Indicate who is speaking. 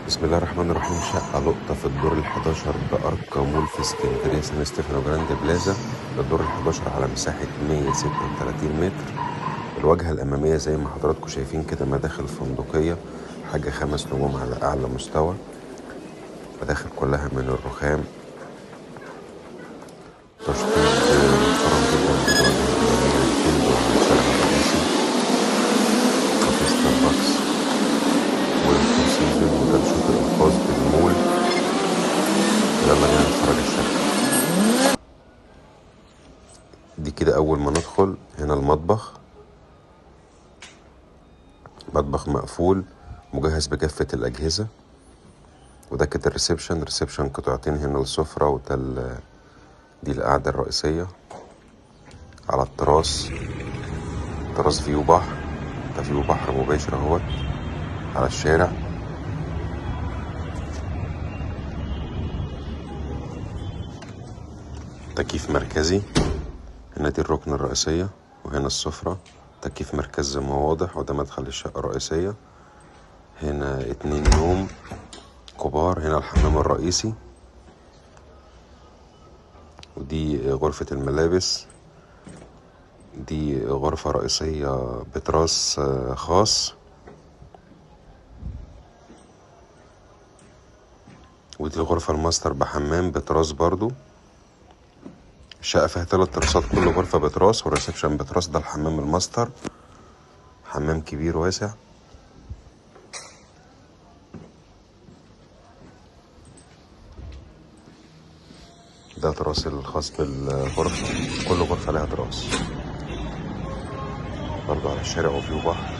Speaker 1: بسم الله الرحمن الرحيم. شقة لقطة في الدور ال11 بأركا مول في اسكندرية، سان ستيفانو جراند بلازا. الدور ال11 على مساحة 136 متر. الواجهة الأمامية زي ما حضراتكم شايفين كده مداخل فندقية، حاجة 5 نجوم على أعلى مستوى. مداخل كلها من الرخام، تشطيب محترم جدا بالواجهة الأمامية. الفندق على الشارع الرئيسي، كافيه ستاربكس والفور سيزون، وده الشاطئ الخاص بالمول. يلا بينا نتفرج الشقة دي. كده أول ما ندخل هنا المطبخ، مطبخ مقفول مجهز بكافة الأجهزة. وده كده الريسبشن قطعتين، هنا السفرة دي القعدة الرئيسية على التراس. تراس فيو بحر، ده فيو بحر مباشر اهوت على الشارع. تكييف مركزي، هنا دي الركن الرئيسية، وهنا السفرة. تكييف مركزي زي ما هو واضح، وده مدخل الشقة الرئيسية. هنا 2 نوم كبار، هنا الحمام الرئيسي، ودي غرفة الملابس. دي غرفة رئيسية بتراس خاص، ودي الغرفة الماستر بحمام بتراس برضو. الشقة فيها 3 تراسات، كل غرفة بتراس، والريسبشن بتراس. ده الحمام الماستر، حمام كبير واسع. ده تراس الخاص بالغرفة، كل غرفة لها تراس برضو على الشارع وفيه بحر.